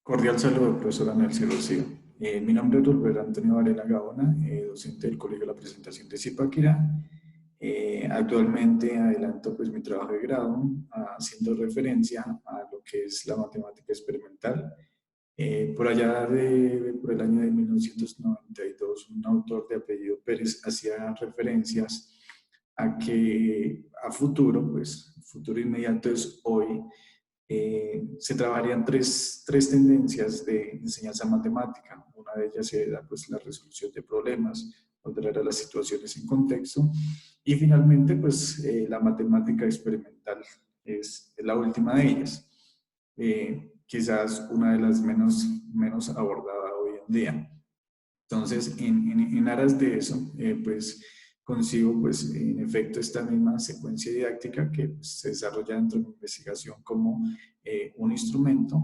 Cordial saludo, profesora Nelcy Rocío. Mi nombre es Rubén Antonio Varela Gaona, docente del Colegio de la Presentación de Zipaquirá. Actualmente adelanto pues mi trabajo de grado haciendo referencia a lo que es la matemática experimental. Por el año de 1992, un autor de apellido Pérez hacía referencias a que a futuro, pues futuro inmediato es hoy, se trabajarían tres tendencias de enseñanza matemática. Una de ellas era pues, la resolución de problemas, otra era las situaciones en contexto, y finalmente pues, la matemática experimental es la última de ellas. Quizás una de las menos abordada hoy en día. Entonces, en aras de eso, pues consigo, pues, en efecto, esta misma secuencia didáctica que pues, se desarrolla dentro de mi investigación como un instrumento.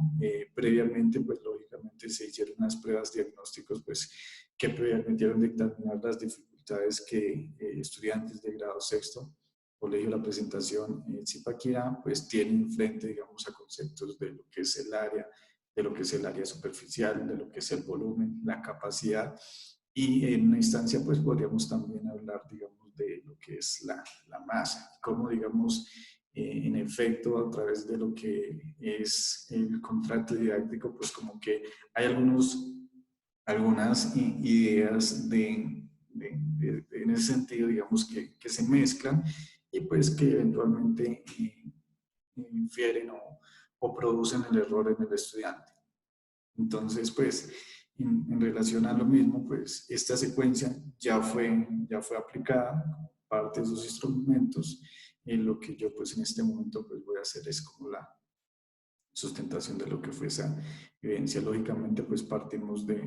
Previamente, pues, lógicamente, se hicieron unas pruebas diagnósticos, pues, que permitieron dictaminar las dificultades que estudiantes de grado sexto, Colegio de la Presentación, Zipaquirá, pues, tienen frente, digamos, a conceptos de lo que es el área, de lo que es el área superficial, de lo que es el volumen, la capacidad, y en una instancia pues podríamos también hablar, digamos, de lo que es la masa, cómo, digamos, en efecto, a través de lo que es el contrato didáctico, pues como que hay algunas ideas en ese sentido, digamos, que se mezclan y pues que eventualmente infieren o producen el error en el estudiante. Entonces, pues, en relación a lo mismo, pues, esta secuencia ya fue aplicada como parte de esos instrumentos. En lo que yo, pues, en este momento, pues, voy a hacer es como la sustentación de lo que fue esa evidencia. Lógicamente, pues, partimos de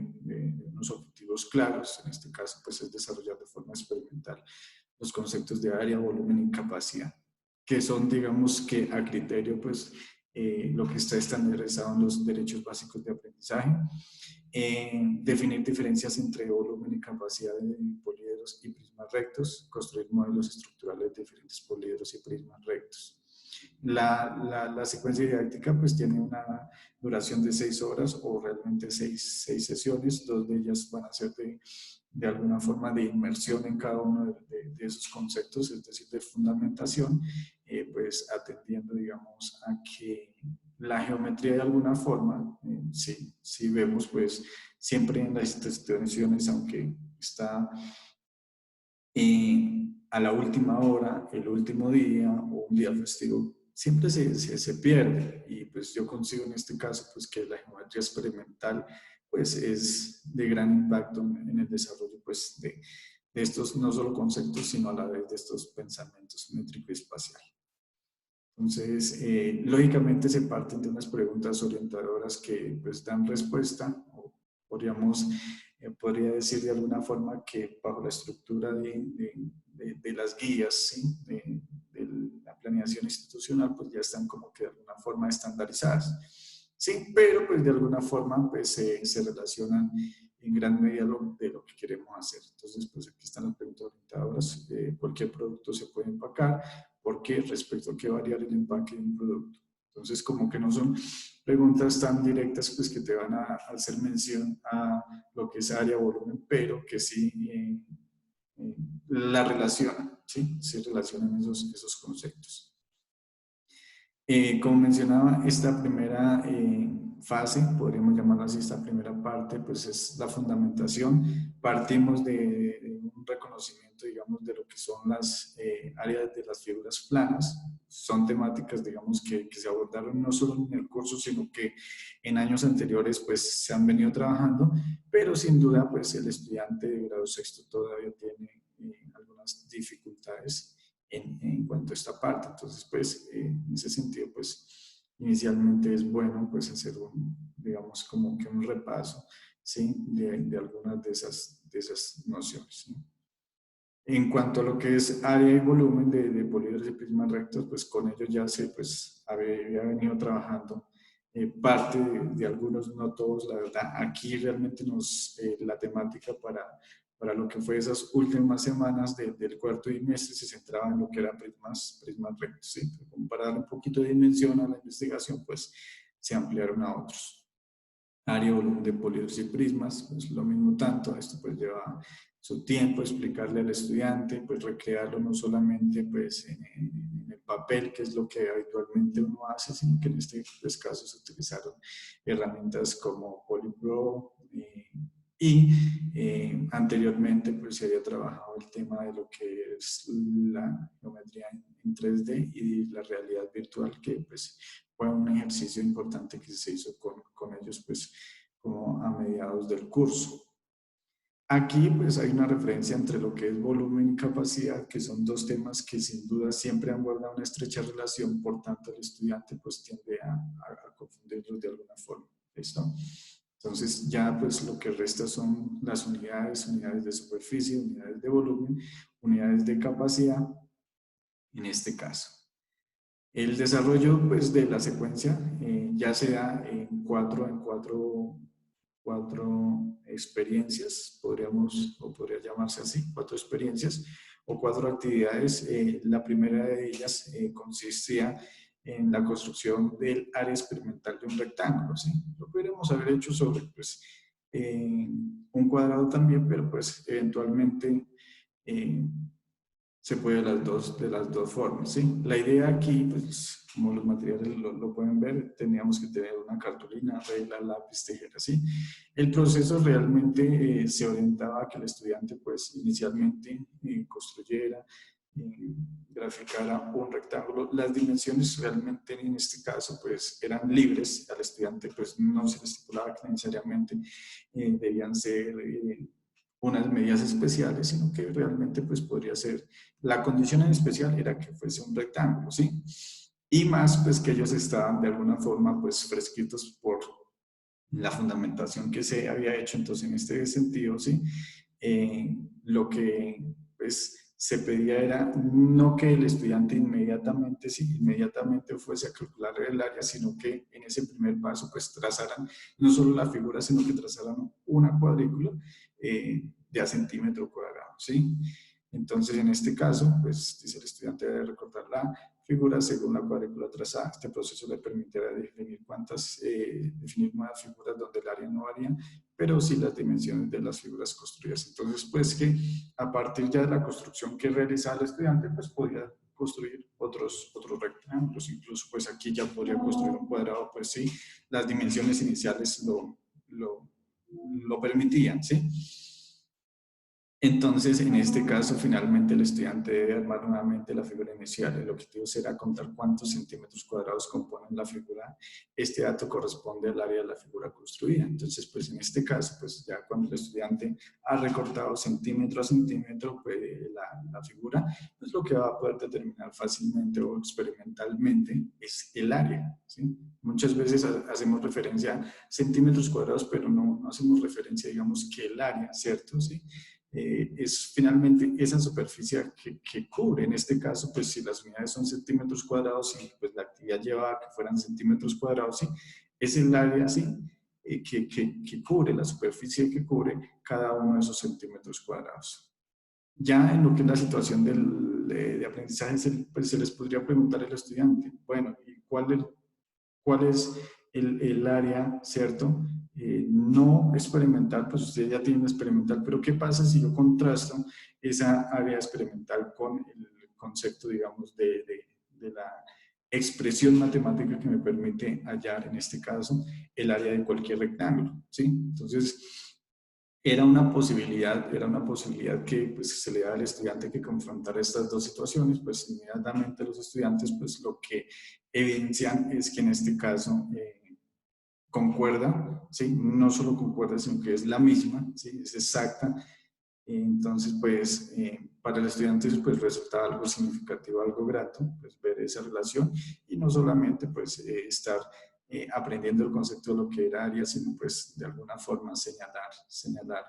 unos objetivos claros. En este caso, pues, es desarrollar de forma experimental los conceptos de área, volumen y capacidad, que son, digamos, que a criterio, pues, lo que está estandarizado en los derechos básicos de aprendizaje. Definir diferencias entre volumen y capacidad de poliedros y prismas rectos, construir modelos estructurales de diferentes poliedros y prismas rectos. La secuencia didáctica pues tiene una duración de 6 horas o realmente seis sesiones. Dos de ellas van a ser de alguna forma de inmersión en cada uno de esos conceptos, es decir, de fundamentación, pues atendiendo, digamos, a que la geometría de alguna forma, sí vemos pues siempre en las instituciones, aunque está a la última hora, el último día o un día festivo, siempre se pierde. Y pues yo consigo en este caso pues que la geometría experimental pues es de gran impacto en el desarrollo pues de estos no solo conceptos, sino a la vez de estos pensamientos métrico y espacial. Entonces, lógicamente se parten de unas preguntas orientadoras que pues dan respuesta, o podría decir de alguna forma que bajo la estructura de las guías, ¿sí? de la planeación institucional, pues ya están como que de alguna forma estandarizadas. Sí, pero pues de alguna forma pues se relacionan en gran medida de lo que queremos hacer. Entonces, pues aquí están las preguntas orientadoras. Cualquier producto se puede empacar. ¿Por qué? Respecto a qué variar el empaque de un producto. Entonces, como que no son preguntas tan directas pues que te van a hacer mención a lo que es área, volumen, pero que sí la relacionan, ¿sí? Se relacionan esos conceptos. Como mencionaba, esta primera fase, podríamos llamarla así, esta primera parte, pues es la fundamentación. Partimos de un reconocimiento, digamos, de lo que son las áreas de las figuras planas. Son temáticas, digamos, que se abordaron no solo en el curso, sino que en años anteriores, pues, se han venido trabajando, pero sin duda, pues, el estudiante de grado sexto todavía tiene algunas dificultades en cuanto a esta parte. Entonces, pues, en ese sentido, pues, inicialmente es bueno, pues, hacer digamos, como que un repaso, ¿sí? De algunas de esas nociones, ¿sí? En cuanto a lo que es área y volumen de polígonos y prismas rectos, pues con ello ya se pues, había venido trabajando parte de algunos, no todos, la verdad. Aquí realmente la temática para lo que fue esas últimas semanas del cuarto trimestre se centraba en lo que eran prismas rectos. ¿Sí? Para dar un poquito de dimensión a la investigación, pues se ampliaron a otros. área, volumen de polígonos y prismas, pues lo mismo tanto, esto pues lleva su tiempo explicarle al estudiante, pues recrearlo no solamente pues en el papel, que es lo que habitualmente uno hace, sino que en este pues, caso se utilizaron herramientas como Polypro anteriormente pues se había trabajado el tema de lo que es la geometría en 3D y la realidad virtual, que pues fue un ejercicio importante que se hizo con ellos pues como a mediados del curso. Aquí pues hay una referencia entre lo que es volumen y capacidad, que son dos temas que sin duda siempre han guardado una estrecha relación, por tanto el estudiante pues tiende a confundirlos de alguna forma. ¿Listo? Entonces ya pues lo que resta son las unidades, unidades de superficie, unidades de volumen, unidades de capacidad en este caso. El desarrollo pues, de la secuencia ya se da en cuatro experiencias, podríamos, o podría llamarse así, 4 experiencias o 4 actividades. La primera de ellas consistía en la construcción del área experimental de un rectángulo. ¿Sí? Lo podríamos haber hecho sobre pues, un cuadrado también, pero pues eventualmente se puede de las dos formas, ¿sí? La idea aquí, pues, como los materiales lo pueden ver, teníamos que tener una cartulina, regla, lápiz, tijera, ¿sí? El proceso realmente se orientaba a que el estudiante, pues, inicialmente construyera, graficara un rectángulo. Las dimensiones realmente en este caso, pues, eran libres. Al estudiante, pues, no se le estipulaba que necesariamente debían ser unas medidas especiales, sino que realmente, pues, podría ser la condición en especial era que fuese un rectángulo, ¿sí? Y más, pues que ellos estaban de alguna forma, pues fresquitos por la fundamentación que se había hecho. Entonces, en este sentido, ¿sí? Lo que, pues, se pedía era no que el estudiante inmediatamente, sí, inmediatamente fuese a calcular el área, sino que en ese primer paso, pues, trazaran no solo la figura, sino que trazaran una cuadrícula de a centímetro cuadrado, ¿sí? Entonces, en este caso, pues, dice el estudiante debe recortar la figura según la cuadrícula trazada. Este proceso le permitirá definir nuevas figuras donde el área no varía, pero sí las dimensiones de las figuras construidas. Entonces, pues que a partir ya de la construcción que realizaba el estudiante, pues podía construir otros rectángulos. Incluso, pues aquí ya podría construir un cuadrado, pues sí, las dimensiones iniciales lo permitían, ¿sí? Entonces, en este caso, finalmente el estudiante debe armar nuevamente la figura inicial. El objetivo será contar cuántos centímetros cuadrados componen la figura. Este dato corresponde al área de la figura construida. Entonces, pues en este caso, pues ya cuando el estudiante ha recortado centímetro a centímetro pues, la figura, pues lo que va a poder determinar fácilmente o experimentalmente es el área, ¿sí? Muchas veces hacemos referencia a centímetros cuadrados, pero no hacemos referencia, digamos, que el área, ¿cierto? ¿Sí? Es finalmente esa superficie que cubre. En este caso, pues si las unidades son centímetros cuadrados y pues la actividad lleva a que fueran centímetros cuadrados, ¿sí? Es el área, ¿sí? Que cubre, la superficie que cubre cada uno de esos centímetros cuadrados. Ya en lo que es la situación de aprendizaje, pues se les podría preguntar al estudiante, bueno, ¿y cuál es el área, ¿cierto? No experimental, pues usted ya tiene experimental, pero ¿qué pasa si yo contrasto esa área experimental con el concepto, digamos, de la expresión matemática que me permite hallar, en este caso, el área de cualquier rectángulo, ¿sí? Entonces, era una posibilidad que pues, se le da al estudiante que confrontara estas dos situaciones, pues inmediatamente los estudiantes pues lo que evidencian es que en este caso concuerda, ¿sí? No solo concuerda, sino que es la misma, ¿sí? Es exacta. Entonces, pues, para el estudiante pues, resulta algo significativo, algo grato, pues, ver esa relación y no solamente, pues, estar aprendiendo el concepto de lo que era área, sino, pues, de alguna forma señalar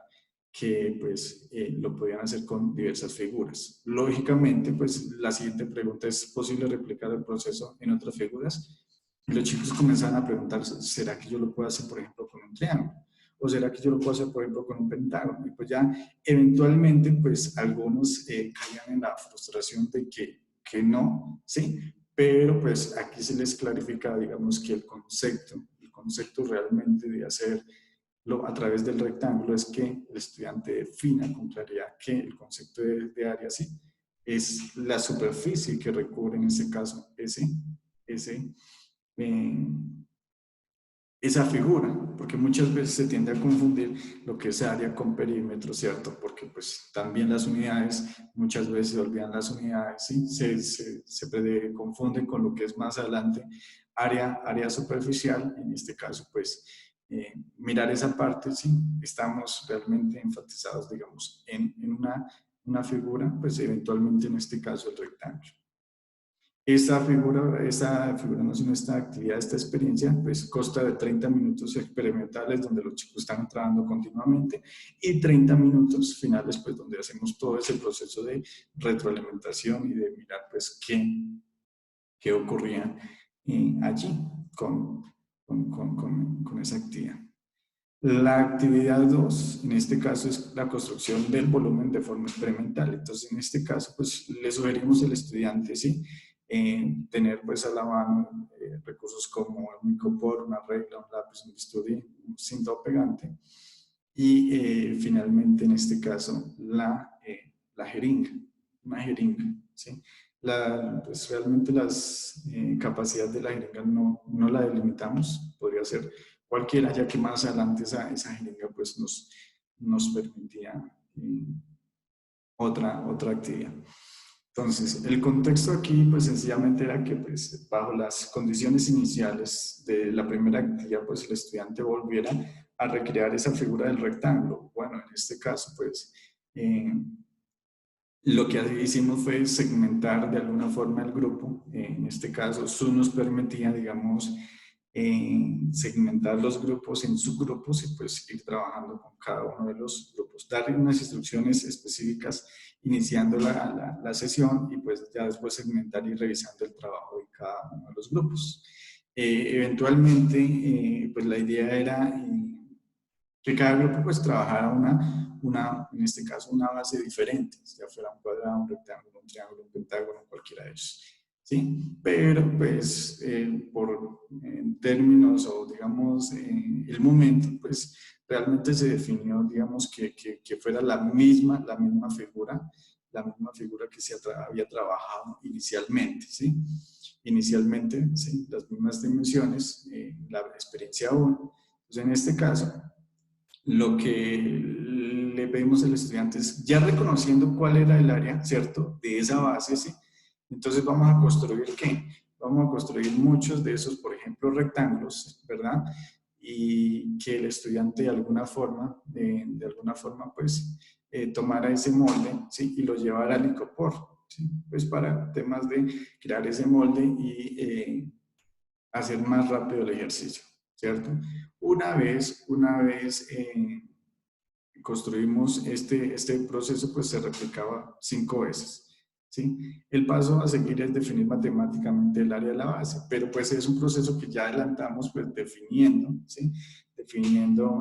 que, pues, lo podían hacer con diversas figuras. Lógicamente, pues, la siguiente pregunta es, ¿posible replicar el proceso en otras figuras? Y los chicos comenzaban a preguntar, ¿será que yo lo puedo hacer, por ejemplo, con un triángulo? ¿O será que yo lo puedo hacer, por ejemplo, con un pentágono? Y pues ya eventualmente, pues algunos caían en la frustración de que no, ¿sí? Pero pues aquí se les clarifica, digamos, que el concepto concepto realmente de hacerlo a través del rectángulo es que el estudiante defina con claridad que el concepto de área sí es la superficie que recubre en este caso ese, eh, esa figura, porque muchas veces se tiende a confundir lo que es área con perímetro, ¿cierto? Porque pues también las unidades, muchas veces se olvidan las unidades, ¿sí? Se confunden con lo que es más adelante área superficial, en este caso pues mirar esa parte, ¿sí? Estamos realmente enfatizados, digamos, en una figura, pues eventualmente en este caso el rectángulo. Esta figura no, sino esta actividad, esta experiencia, pues consta de 30 minutos experimentales donde los chicos están trabajando continuamente y 30 minutos finales, pues donde hacemos todo ese proceso de retroalimentación y de mirar, pues, qué ocurría allí con esa actividad. La actividad 2, en este caso, es la construcción del volumen de forma experimental. Entonces, en este caso, pues, le sugerimos al estudiante, ¿sí? Tener, pues, a la mano recursos como un micopor, una regla, un lápiz, un bisturí, un cinto pegante. Y, finalmente, en este caso, la jeringa, una jeringa, ¿sí? Pues, realmente las capacidades de la jeringa no la delimitamos, podría ser cualquiera, ya que más adelante esa jeringa pues nos permitía otra actividad. Entonces, el contexto aquí pues sencillamente era que pues bajo las condiciones iniciales de la primera actividad pues el estudiante volviera a recrear esa figura del rectángulo. Bueno, en este caso pues lo que hicimos fue segmentar de alguna forma el grupo. En este caso, SU nos permitía, digamos, segmentar los grupos en subgrupos y pues ir trabajando con cada uno de los grupos. Darle unas instrucciones específicas iniciando la sesión y pues ya después segmentar y revisando el trabajo de cada uno de los grupos. Eventualmente, pues la idea era que cada grupo pues trabajara en este caso, una base diferente, ya fuera un cuadrado, un rectángulo, un triángulo, un pentágono, cualquiera de ellos. ¿Sí? Pero pues por términos o digamos el momento, pues realmente se definió, digamos, que fuera la misma figura que se había trabajado inicialmente, ¿sí? Inicialmente, ¿sí? Las mismas dimensiones, la experiencia 1. Entonces, en este caso, lo que le pedimos al estudiante es, ya reconociendo cuál era el área, ¿cierto? De esa base, ¿sí? Entonces vamos a construir, ¿qué? Vamos a construir muchos de esos, por ejemplo, rectángulos, ¿verdad? Y que el estudiante de alguna forma, pues, tomara ese molde, ¿sí? Y lo llevara al icopor, ¿sí? Pues para temas de crear ese molde y hacer más rápido el ejercicio, ¿cierto? Una vez construimos este proceso, pues se replicaba 5 veces. ¿Sí? El paso a seguir es definir matemáticamente el área de la base, pero pues es un proceso que ya adelantamos pues definiendo, ¿sí? Definiendo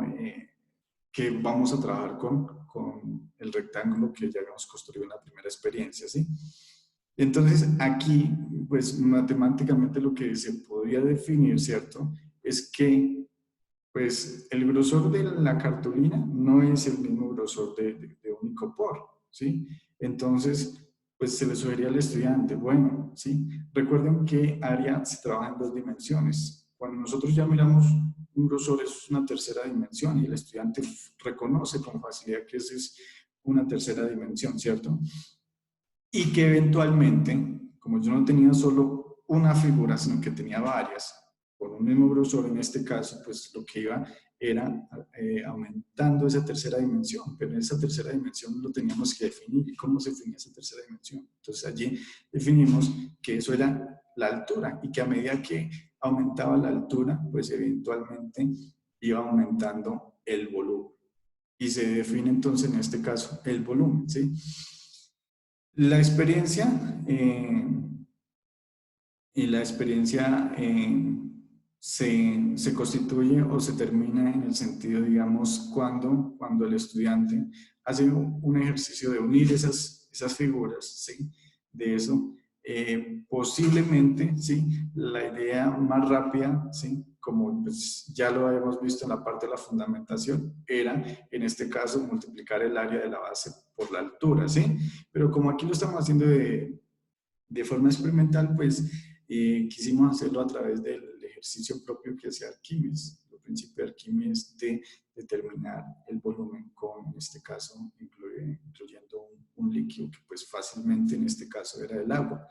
que vamos a trabajar con el rectángulo que ya habíamos construido en la primera experiencia, ¿sí? Entonces aquí pues matemáticamente lo que se podría definir, ¿cierto? Es que pues el grosor de la cartulina no es el mismo grosor de un icopor, ¿sí? Entonces, pues se le sugería al estudiante, bueno, ¿sí? Recuerden que área se trabaja en 2 dimensiones. Cuando nosotros ya miramos un grosor, es una tercera dimensión y el estudiante reconoce con facilidad que esa es una tercera dimensión, ¿cierto? Y que eventualmente, como yo no tenía solo una figura, sino que tenía varias, con un mismo grosor en este caso, pues lo que iba era aumentando esa tercera dimensión, pero en esa tercera dimensión lo teníamos que definir. ¿Y cómo se definía esa tercera dimensión? Entonces allí definimos que eso era la altura y que a medida que aumentaba la altura, pues eventualmente iba aumentando el volumen. Y se define entonces en este caso el volumen, ¿sí? La experiencia se constituye o se termina en el sentido, digamos, cuando el estudiante hace un ejercicio de unir esas figuras, ¿sí? De eso, posiblemente, ¿sí? La idea más rápida, ¿sí? como pues, ya lo habíamos visto en la parte de la fundamentación, era en este caso multiplicar el área de la base por la altura, ¿sí? Pero como aquí lo estamos haciendo de forma experimental, pues quisimos hacerlo a través del ejercicio propio que hacía Arquímedes, el principio de Arquímedes de determinar el volumen con, en este caso, incluyendo un líquido que pues fácilmente en este caso era el agua.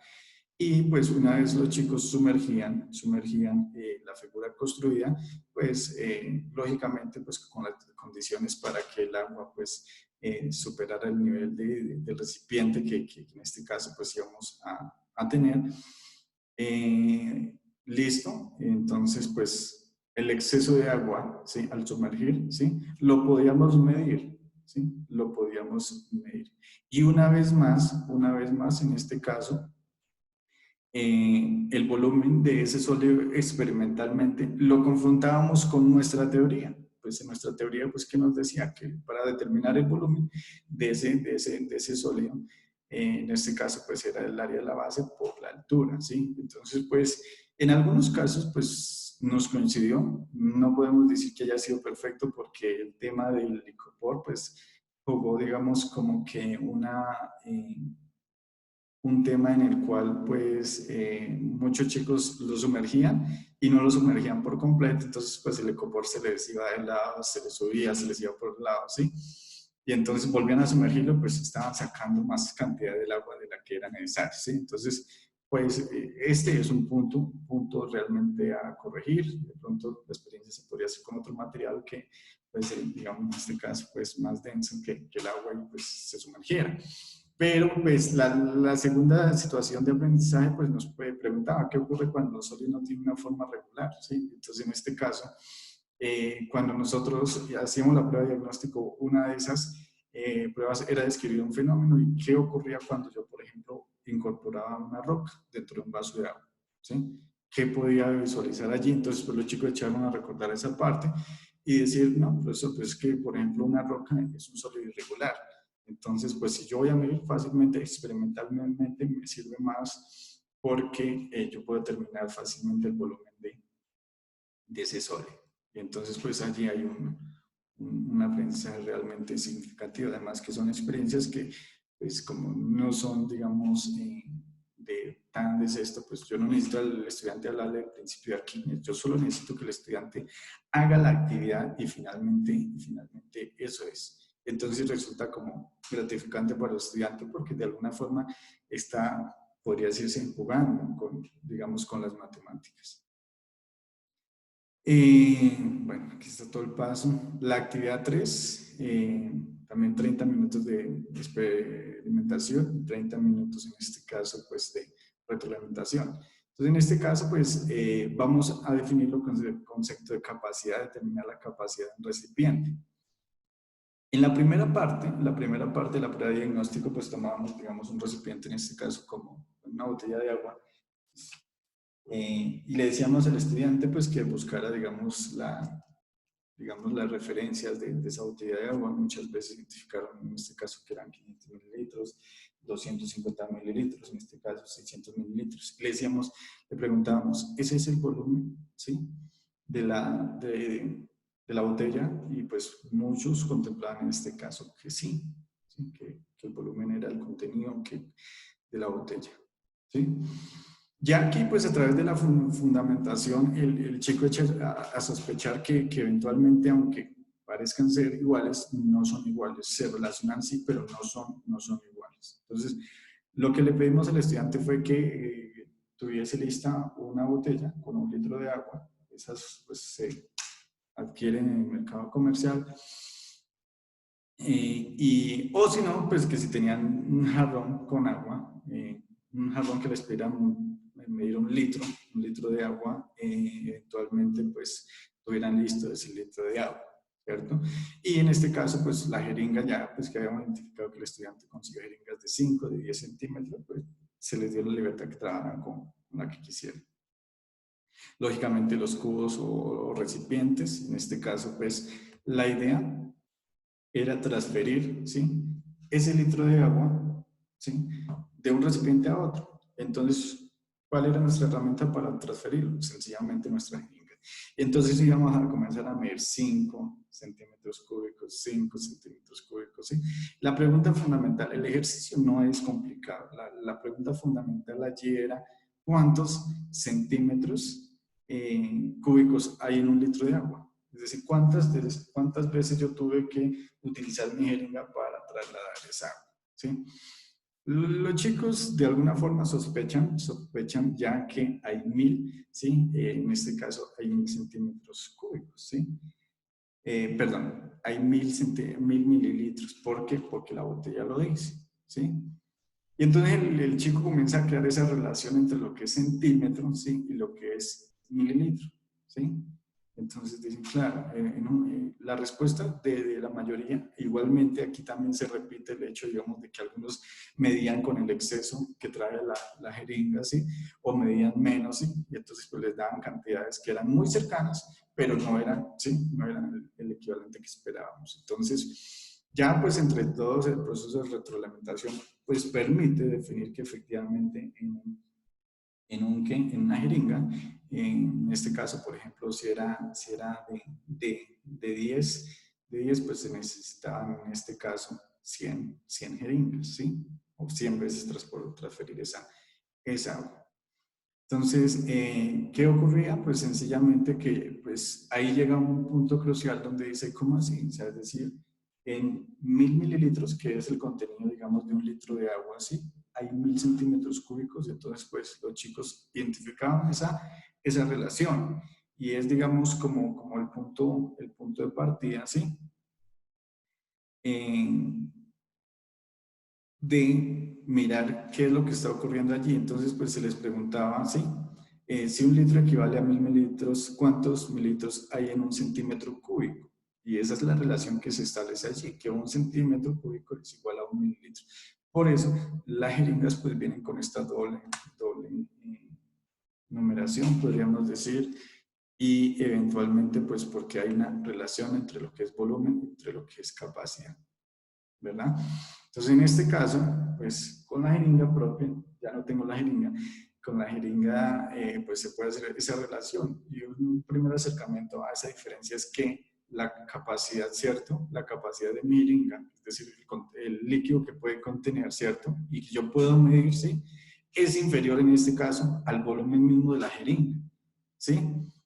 Y pues una vez los chicos sumergían la figura construida, pues lógicamente pues con las condiciones para que el agua pues superara el nivel del recipiente que en este caso pues íbamos a tener. Listo, entonces pues el exceso de agua, ¿sí? Al sumergir, ¿sí? Lo podíamos medir, ¿sí? Lo podíamos medir. Y una vez más en este caso, el volumen de ese sólido experimentalmente lo confrontábamos con nuestra teoría. Pues en nuestra teoría, pues que nos decía que para determinar el volumen de ese sólido, en este caso, pues era el área de la base por la altura, ¿sí? Entonces, pues en algunos casos, pues nos coincidió. No podemos decir que haya sido perfecto porque el tema del licopor, pues jugó, digamos, como que un tema en el cual pues muchos chicos lo sumergían y no lo sumergían por completo, entonces pues el ecopor se les iba de lado, se les subía, se les iba por el lado, ¿sí? Y entonces volvían a sumergirlo, pues estaban sacando más cantidad del agua de la que era necesaria, ¿sí? Entonces, pues este es un punto realmente a corregir. De pronto la experiencia se podría hacer con otro material que, pues digamos en este caso, pues más denso que el agua y pues se sumergiera. Pero pues la segunda situación de aprendizaje pues nos preguntaba qué ocurre cuando el sólido no tiene una forma regular, ¿sí? Entonces en este caso, cuando nosotros hacíamos la prueba de diagnóstico, una de esas pruebas era describir un fenómeno y qué ocurría cuando yo, por ejemplo, incorporaba una roca dentro de un vaso de agua, ¿sí? ¿Qué podía visualizar allí? Entonces pues los chicos echaron a recordar esa parte y decir, no, pues es que, por ejemplo, una roca es un sólido irregular. Entonces, pues si yo voy a medir fácilmente, experimentalmente me sirve más porque yo puedo determinar fácilmente el volumen de ese sólido. Y entonces, pues allí hay un aprendizaje realmente significativo. Además que son experiencias que, pues como no son, digamos, de tan de esto, pues yo no necesito al estudiante hablarle del principio de Arquímedes, yo solo necesito que el estudiante haga la actividad y finalmente eso es. Entonces resulta como gratificante para el estudiante porque de alguna forma está, podría decirse, jugando con, digamos, con las matemáticas. Bueno, aquí está todo el paso. La actividad 3, también 30 minutos de experimentación, 30 minutos en este caso, pues de retroalimentación. Entonces, en este caso, pues vamos a definirlo con el concepto de capacidad, determinar la capacidad de un recipiente. En la primera parte de la prueba de diagnóstico, pues tomábamos, digamos, un recipiente, en este caso como una botella de agua, y le decíamos al estudiante pues que buscara, digamos, las referencias de esa botella de agua. Muchas veces identificaron en este caso que eran 500 mililitros, 250 mililitros, en este caso 600 mililitros. Le preguntábamos, ¿ese es el volumen? ¿Sí? De la botella, y pues muchos contemplaban en este caso que sí, ¿sí? Que el volumen era el contenido de la botella, ¿sí? Ya aquí, pues a través de la fundamentación, el chico echa a sospechar que eventualmente, aunque parezcan ser iguales, no son iguales. Se relacionan sí, pero no son iguales. Entonces, lo que le pedimos al estudiante fue que tuviese lista una botella con 1 litro de agua. Esas pues se adquieren en el mercado comercial. O si no, pues que si tenían un jarrón con agua, un jarrón que les pidieran medir 1 litro de agua, eventualmente pues tuvieran listo ese litro de agua, ¿cierto? Y en este caso, pues la jeringa ya, pues que habíamos identificado que el estudiante consiguió jeringas de 5, de 10 centímetros, pues se les dio la libertad que trabajaran con la que quisieran. Lógicamente los cubos o recipientes, en este caso, pues la idea era transferir, ¿sí? Ese litro de agua, ¿sí? De un recipiente a otro. Entonces, ¿cuál era nuestra herramienta para transferirlo? Sencillamente nuestra jeringa. Entonces íbamos a comenzar a medir 5 centímetros cúbicos, 5 centímetros cúbicos, ¿sí? La pregunta fundamental, el ejercicio no es complicado, la pregunta fundamental allí era ¿cuántos centímetros cúbicos hay en un litro de agua? Es decir, ¿cuántas veces yo tuve que utilizar mi jeringa para trasladar esa agua? ¿Sí? Los chicos de alguna forma sospechan ya que hay 1000, ¿sí? En este caso hay 1000 centímetros cúbicos, ¿sí? Perdón, hay 1000 mililitros. ¿Por qué? Porque la botella lo dice, ¿sí? Y entonces el chico comienza a crear esa relación entre lo que es centímetro, ¿sí? Y lo que es mililitro, ¿sí? Entonces dicen, claro, la respuesta de la mayoría, igualmente aquí también se repite el hecho, digamos, de que algunos medían con el exceso que trae la jeringa, ¿sí? O medían menos, ¿sí? Y entonces pues les daban cantidades que eran muy cercanas, pero no eran, ¿sí? No eran el equivalente que esperábamos. Entonces, ya pues entre todos el proceso de retroalimentación pues permite definir que efectivamente en una jeringa, en este caso, por ejemplo, si era de 10, pues se necesitaban en este caso 100 jeringas, ¿sí? O 100 veces transferir esa agua. Entonces, ¿qué ocurría? Pues sencillamente que pues, ahí llega un punto crucial donde dice, ¿cómo así? O sea, es decir, en 1000 mililitros, que es el contenido, digamos, de un litro de agua, ¿sí? Hay 1000 centímetros cúbicos, entonces, pues, los chicos identificaban esa relación. Y es, digamos, como el punto de partida, ¿sí? De mirar qué es lo que está ocurriendo allí. Entonces, pues se les preguntaba, ¿sí? Si un litro equivale a 1000 mililitros, ¿cuántos mililitros hay en un centímetro cúbico? Y esa es la relación que se establece allí, que un centímetro cúbico es igual a un mililitro. Por eso, las jeringas pues vienen con esta doble numeración, podríamos decir, y eventualmente pues porque hay una relación entre lo que es volumen y entre lo que es capacidad, ¿verdad? Entonces, en este caso, pues con la jeringa propia, ya no tengo la jeringa, con la jeringa pues se puede hacer esa relación. Y un primer acercamiento a esa diferencia es que la capacidad, ¿cierto? La capacidad de mi jeringa, es decir, el líquido que puede contener, ¿cierto? Y que yo puedo medir, ¿sí? Es inferior en este caso al volumen mismo de la jeringa, ¿sí?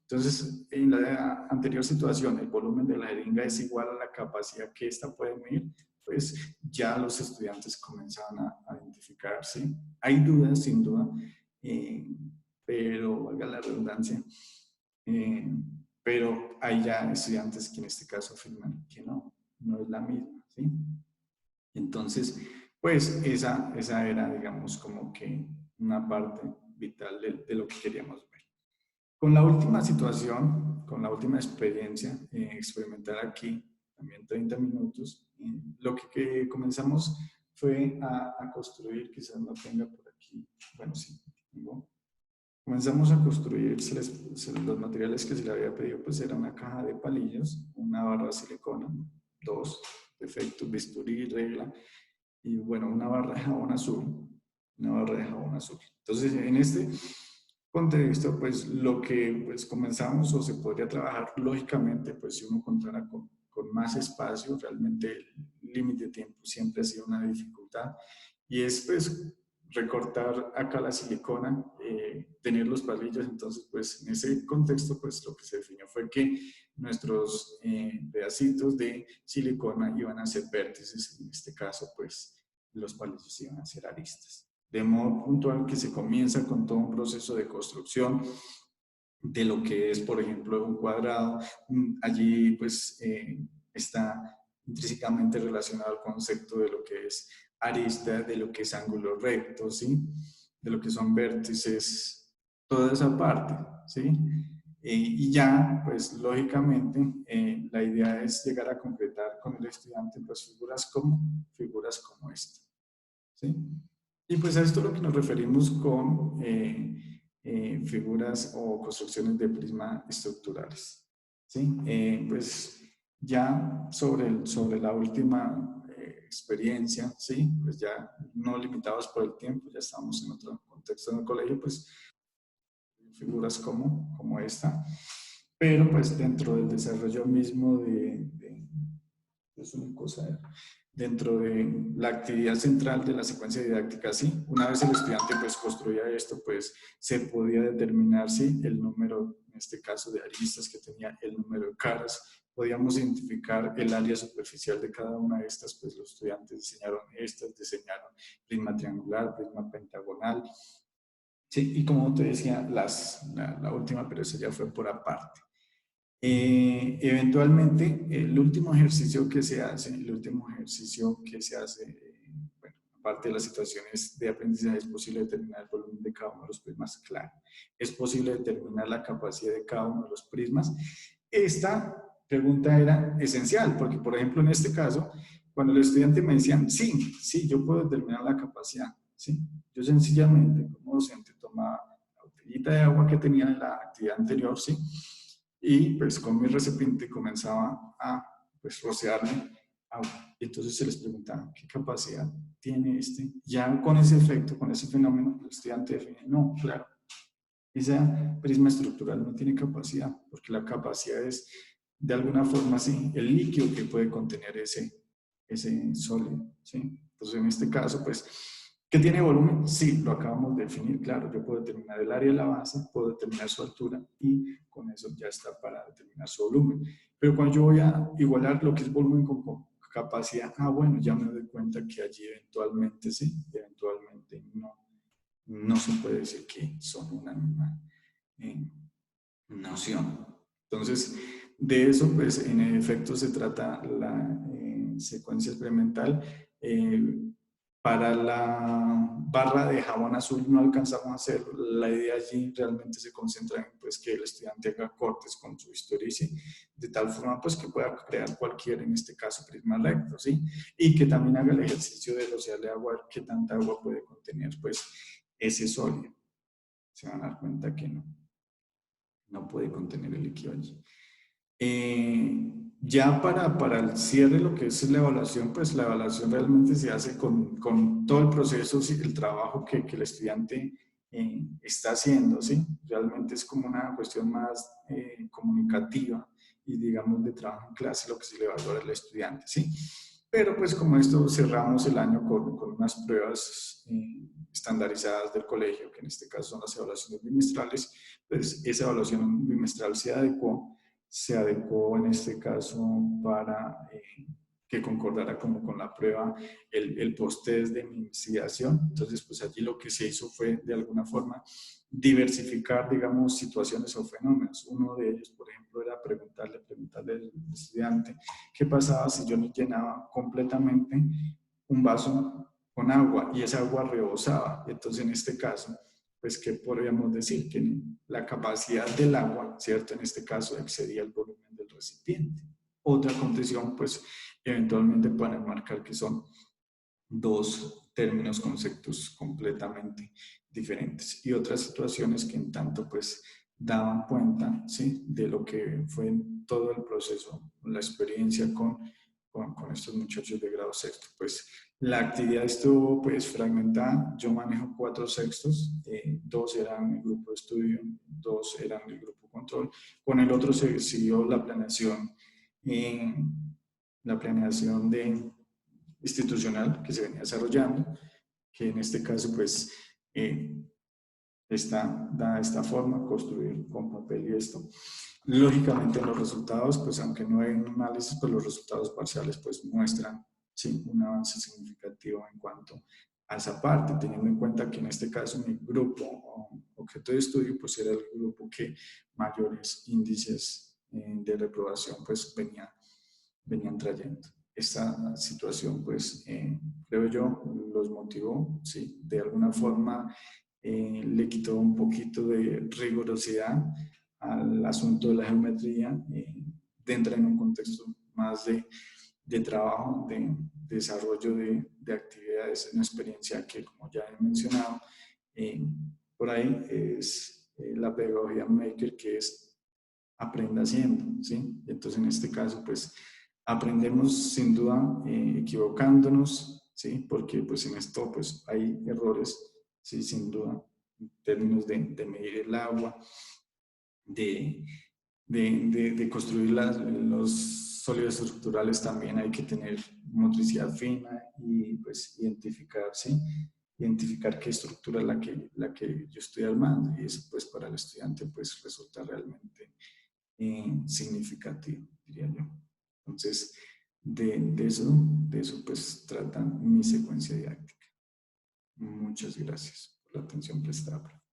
Entonces, en la anterior situación, el volumen de la jeringa es igual a la capacidad que ésta puede medir, pues ya los estudiantes comenzaban a identificarse. Hay dudas, sin duda, pero valga la redundancia, eh, pero hay ya estudiantes que en este caso afirman que no es la misma, ¿sí? Entonces, pues esa era, digamos, como que una parte vital de lo que queríamos ver. Con la última situación, con la última experiencia experimental aquí, también 30 minutos, lo que comenzamos fue a construir, quizás no tenga por aquí, bueno, sí, tengo. Comenzamos a construir, los materiales que se le había pedido, pues era una caja de palillos, una barra de silicona, 2 defectos, bisturí, regla, y bueno, una barra de jabón azul, una barra de jabón azul. Entonces, en este contexto, pues lo que pues comenzamos o se podría trabajar lógicamente, pues si uno contara con más espacio, realmente el límite de tiempo siempre ha sido una dificultad, y es pues recortar acá la silicona, tener los palillos. Entonces pues en ese contexto pues lo que se definió fue que nuestros pedacitos de silicona iban a ser vértices, en este caso pues los palillos iban a ser aristas. De modo puntual que se comienza con todo un proceso de construcción de lo que es, por ejemplo, un cuadrado. Allí pues está intrínsecamente relacionado al concepto de lo que es arista, de lo que es ángulo recto, ¿sí? De lo que son vértices, toda esa parte, ¿sí? Y ya, pues lógicamente, la idea es llegar a concretar con el estudiante pues figuras como esta, ¿sí? Y pues a esto es lo que nos referimos con figuras o construcciones de prisma estructurales, ¿sí? Pues ya sobre la última experiencia, ¿sí? Pues ya no limitados por el tiempo, ya estamos en otro contexto en el colegio, pues figuras como esta. pero pues dentro del desarrollo mismo es una cosa, dentro de la actividad central de la secuencia didáctica, sí, una vez el estudiante pues construía esto, pues se podía determinar, sí, el número, en este caso de aristas que tenía, el número de caras, podíamos identificar el área superficial de cada una de estas, pues los estudiantes diseñaron estas, diseñaron prisma triangular, prisma pentagonal, sí, y como te decía, la última, pero eso ya fue por aparte. Eventualmente, el último ejercicio que se hace, bueno, aparte de las situaciones de aprendizaje, es posible determinar el volumen de cada uno de los prismas, claro. Es posible determinar la capacidad de cada uno de los prismas. Esta pregunta era esencial, porque por ejemplo en este caso, cuando el estudiante me decían, sí, sí, yo puedo determinar la capacidad, ¿sí? Yo sencillamente, como docente, tomaba la botellita de agua que tenía en la actividad anterior, ¿sí? Y pues con mi recipiente comenzaba a pues rociarme agua. Y entonces se les preguntaba, ¿qué capacidad tiene este? Ya con ese efecto, con ese fenómeno, el estudiante define, no, claro, ese prisma estructural no tiene capacidad, porque la capacidad es, de alguna forma, sí, el líquido que puede contener ese sólido, ¿sí? Entonces, en este caso, pues, ¿qué tiene volumen? Sí, lo acabamos de definir, claro, yo puedo determinar el área de la base, puedo determinar su altura y con eso ya está para determinar su volumen. Pero cuando yo voy a igualar lo que es volumen con capacidad, bueno, ya me doy cuenta que allí eventualmente sí, eventualmente no se puede decir que son una misma eh, noción. Entonces, de eso, pues, en efecto, se trata la secuencia experimental. Para la barra de jabón azul no alcanzamos a hacer. La idea allí realmente se concentra en pues, que el estudiante haga cortes con su histórice, de tal forma pues, que pueda crear cualquier, en este caso, prisma recto, ¿sí? Y que también haga el ejercicio de rociarle agua, que tanta agua puede contener pues, ese sólido. Se van a dar cuenta que no puede contener el líquido allí. Ya para el cierre, lo que es la evaluación, pues la evaluación realmente se hace con todo el proceso, el trabajo que el estudiante está haciendo, ¿sí? Realmente es como una cuestión más comunicativa y digamos de trabajo en clase lo que se le evalúa al estudiante, ¿sí? Pero pues como esto cerramos el año con unas pruebas estandarizadas del colegio, que en este caso son las evaluaciones bimestrales, pues esa evaluación bimestral se adecuó en este caso para que concordara como con la prueba el post-test de mi investigación. Entonces, pues allí lo que se hizo fue, de alguna forma, diversificar, digamos, situaciones o fenómenos. Uno de ellos, por ejemplo, era preguntarle al estudiante qué pasaba si yo no llenaba completamente un vaso con agua y esa agua rebosaba. Entonces, en este caso, pues, ¿qué podríamos decir? Que la capacidad del agua, ¿cierto? En este caso, excedía el volumen del recipiente. Otra condición, pues, eventualmente pueden marcar que son dos términos, conceptos completamente diferentes. Y otras situaciones que en tanto, pues, daban cuenta, ¿sí? De lo que fue en todo el proceso, la experiencia con estos muchachos de grado sexto. Pues la actividad estuvo pues fragmentada. Yo manejo 4 sextos, 2 eran el grupo de estudio, 2 eran el grupo control. Con el otro se siguió la planeación institucional que se venía desarrollando, que en este caso pues está dada esta forma, construir con papel y esto. Lógicamente los resultados, pues aunque no hay un análisis, pues los resultados parciales pues muestran sí, un avance significativo en cuanto a esa parte, teniendo en cuenta que en este caso mi grupo o objeto de estudio pues era el grupo que mayores índices de reprobación pues venían trayendo. Esta situación pues creo yo los motivó, sí, de alguna forma le quitó un poquito de rigurosidad al asunto de la geometría, entra en un contexto más de trabajo, de desarrollo de actividades, una experiencia que, como ya he mencionado, por ahí es la pedagogía maker, que es aprenda haciendo, ¿sí? Entonces, en este caso, pues, aprendemos sin duda equivocándonos, ¿sí? Porque, pues, en esto, pues, hay errores, ¿sí? Sin duda, en términos de medir el agua, de de construir los sólidos estructurales también hay que tener motricidad fina y pues identificar, ¿sí? Identificar qué estructura es la que yo estoy armando y eso pues para el estudiante pues resulta realmente significativo, diría yo. Entonces, de eso pues trata mi secuencia didáctica. Muchas gracias por la atención prestada.